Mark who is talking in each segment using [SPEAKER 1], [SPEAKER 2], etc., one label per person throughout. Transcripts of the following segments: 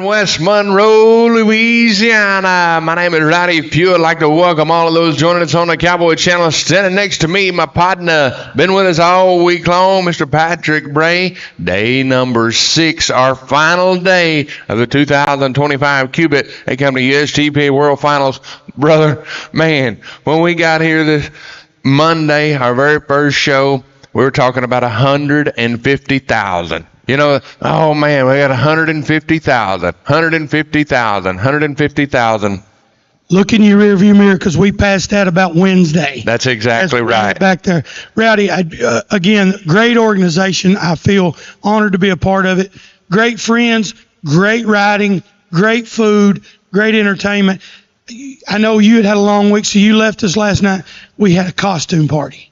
[SPEAKER 1] in West Monroe, Louisiana. My name is Rowdy Pugh. I'd like to welcome all of those joining us on the Cowboy Channel. Standing next to me, my partner, been with us all week long, Mr. Patrick Bray. Day number 6, our final day of the 2025 Cubit. They come to USTPA World Finals. Brother, man, when we got here this Monday, our very first show, we were talking about 150,000. You know, oh man, we got 150,000, 150,000, 150,000.
[SPEAKER 2] Look in your rearview mirror because we passed that about Wednesday.
[SPEAKER 1] That's exactly right.
[SPEAKER 2] Back there. Rowdy, again, great organization. I feel honored to be a part of it. Great friends, great riding, great food, great entertainment. I know you had a long week, so you left us last night. We had a costume party.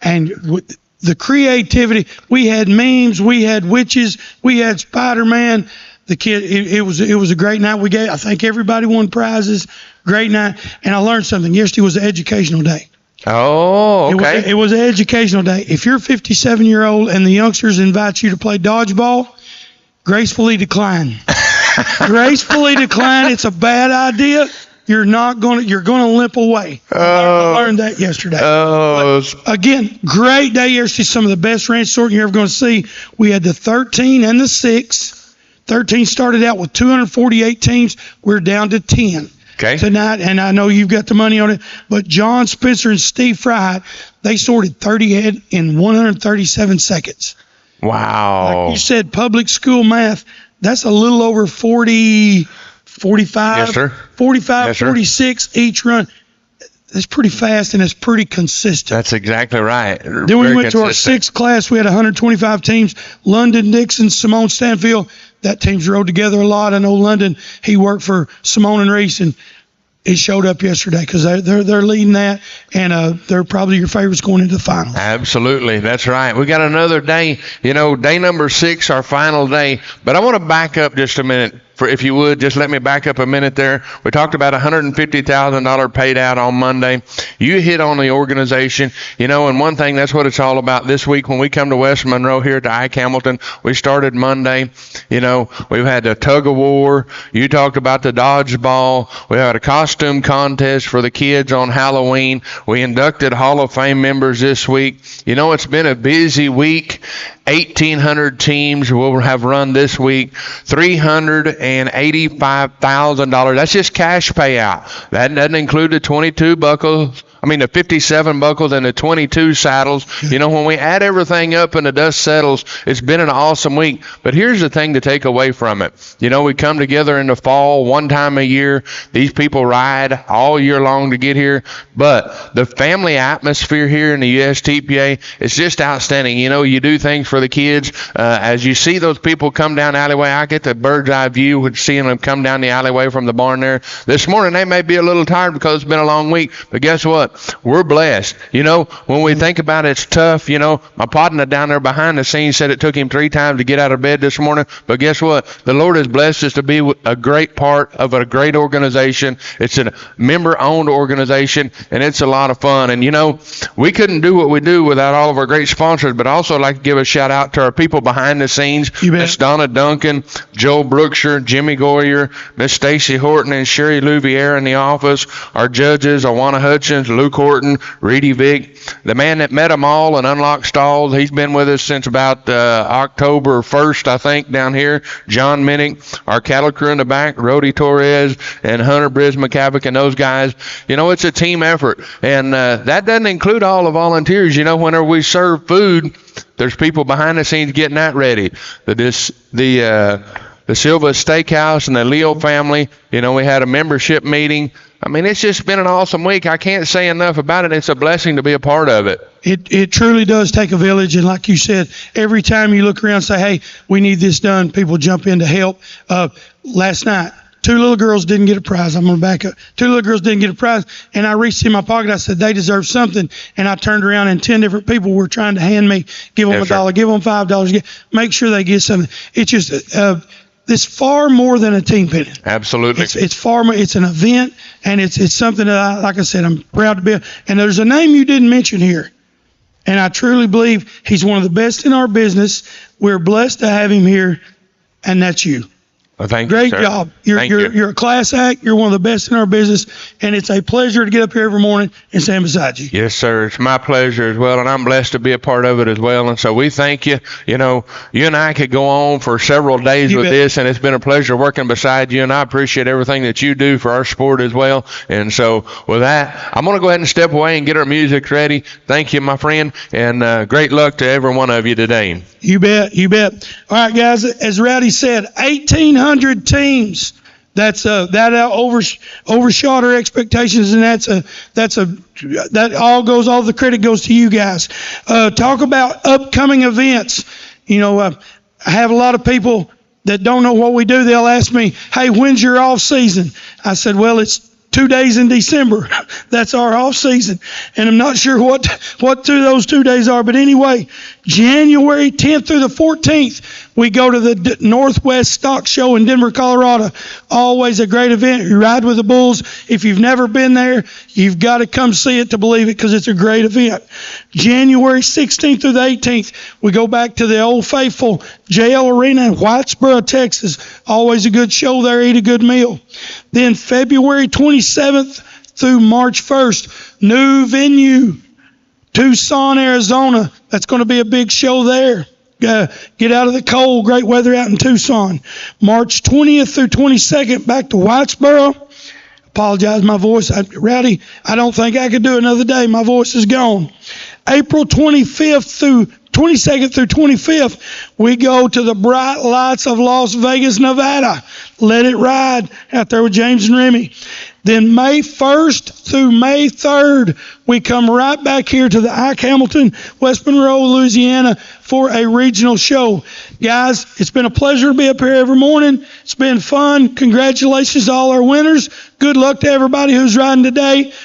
[SPEAKER 2] And with the creativity, we had memes, we had witches, we had Spider-Man. The kid, it was a great night. I think everybody won prizes. Great night. And I learned something. Yesterday was an educational day.
[SPEAKER 1] Oh, okay.
[SPEAKER 2] It was an educational day. If you're a 57-year-old and the youngsters invite you to play dodgeball, gracefully decline. Gracefully decline. It's a bad idea. You're going to limp away. I learned that yesterday. But again, great day yesterday. Some of the best ranch sorting you're ever going to see. We had the 13 and the 6. 13 started out with 248 teams. We're down to 10 tonight, and I know you've got the money on it. But John Spencer and Steve Fryhite, they sorted 30 head in 137 seconds.
[SPEAKER 1] Wow.
[SPEAKER 2] Like you said, public school math, that's a little over 45,
[SPEAKER 1] yes, sir.
[SPEAKER 2] 45,
[SPEAKER 1] yes, sir.
[SPEAKER 2] 46 each run. That's pretty fast and it's pretty consistent.
[SPEAKER 1] That's exactly right.
[SPEAKER 2] Then we went to our 6th class. We had 125 teams. London Dixon, Simone Stanfield. That team's rode together a lot. I know London, he worked for Simone and Reese, and he showed up yesterday because they're leading that, and they're probably your favorites going into the finals.
[SPEAKER 1] Absolutely, that's right. We got another day, day number 6, our final day. But I want to back up just a minute. If you would, just let me back up a minute there. We talked about $150,000 paid out on Monday. You hit on the organization, and one thing, that's what it's all about this week. When we come to West Monroe here to Ike Hamilton, we started Monday. We've had the tug of war. You talked about the dodgeball. We had a costume contest for the kids on Halloween. We inducted Hall of Fame members this week. It's been a busy week. 1,800 teams will have run this week. $385,000. That's just cash payout. That doesn't include the 22 buckles. The 57 buckles and the 22 saddles. When we add everything up and the dust settles, it's been an awesome week. But here's the thing to take away from it. We come together in the fall one time a year. These people ride all year long to get here. But the family atmosphere here in the USTPA is just outstanding. You do things for the kids. As you see those people come down the alleyway, I get the bird's eye view with seeing them come down the alleyway from the barn there. This morning they may be a little tired because it's been a long week. But guess what? We're blessed. When we think about it, it's tough. My partner down there behind the scenes said it took him 3 times to get out of bed this morning. But guess what? The Lord has blessed us to be a great part of a great organization. It's a member-owned organization, and it's a lot of fun. And, we couldn't do what we do without all of our great sponsors, but also I'd like to give a shout-out to our people behind the scenes. Miss Donna Duncan, Joe Brookshire, Jimmy Goyer, Miss Stacy Horton, and Sherry Louvier in the office. Our judges, Awana Hutchins, Luke Horton, Reedy Vick, the man that met them all and unlocked stalls. He's been with us since about October 1st, I think, down here. John Minnick, our cattle crew in the back, Rody Torres, and Hunter Brismacavik, and those guys. It's a team effort. And that doesn't include all the volunteers. Whenever we serve food, there's people behind the scenes getting that ready. The Silva Steakhouse and the Leo family, we had a membership meeting. It's just been an awesome week. I can't say enough about it. It's a blessing to be a part of it.
[SPEAKER 2] It truly does take a village. And like you said, every time you look around and say, hey, we need this done, people jump in to help. Last night, 2 little girls didn't get a prize. I'm going to back up. 2 little girls didn't get a prize. And I reached in my pocket. I said, they deserve something. And I turned around and 10 different people were trying to hand me, give them $1, give them $5, make sure they get something. It's just... it's far more than a team pennant.
[SPEAKER 1] Absolutely.
[SPEAKER 2] It's far more. It's an event, and it's something that like I said, I'm proud to be. And there's a name you didn't mention here, and I truly believe he's one of the best in our business. We're blessed to have him here, and that's you.
[SPEAKER 1] Well, thank you,
[SPEAKER 2] Great
[SPEAKER 1] sir.
[SPEAKER 2] job.
[SPEAKER 1] Thank you.
[SPEAKER 2] You're a class act. You're one of the best in our business, and it's a pleasure to get up here every morning and stand beside you.
[SPEAKER 1] Yes, sir. It's my pleasure as well, and I'm blessed to be a part of it as well. And so we thank you. You know, you and I could go on for several days
[SPEAKER 2] You
[SPEAKER 1] with
[SPEAKER 2] bet.
[SPEAKER 1] this, and it's been a pleasure working beside you, and I appreciate everything that you do for our sport as well. And so with that, I'm going to go ahead and step away and get our music ready. Thank you, my friend, and great luck to every one of you today.
[SPEAKER 2] You bet. You bet. All right, guys. As Rowdy said, 1,800 teams. Overshot our expectations, and all the credit goes to you guys. Talk about upcoming events. You know, I have a lot of people that don't know what we do. They'll ask me, "Hey, when's your off season?" I said, "Well, it's 2 days in December." That's our off season, and I'm not sure what those 2 days are. But anyway, January 10th through the 14th, we go to the Northwest Stock Show in Denver, Colorado. Always a great event. You ride with the bulls. If you've never been there, you've got to come see it to believe it, because it's a great event. January 16th through the 18th, we go back to the Old Faithful JL Arena in Whitesboro, Texas. Always a good show there. Eat a good meal. Then February 27th through March 1st, new venue, Tucson, Arizona. That's going to be a big show there. Get out of the cold. Great weather out in Tucson. March 20th through 22nd, back to Whitesboro. Apologize, my voice. Rowdy, I don't think I could do another day. My voice is gone. April 25th through 22nd through 25th, we go to the bright lights of Las Vegas, Nevada. Let it ride out there with James and Remy. Then May 1st through May 3rd, we come right back here to the Ike Hamilton, West Monroe, Louisiana, for a regional show. Guys, it's been a pleasure to be up here every morning. It's been fun. Congratulations to all our winners. Good luck to everybody who's riding today.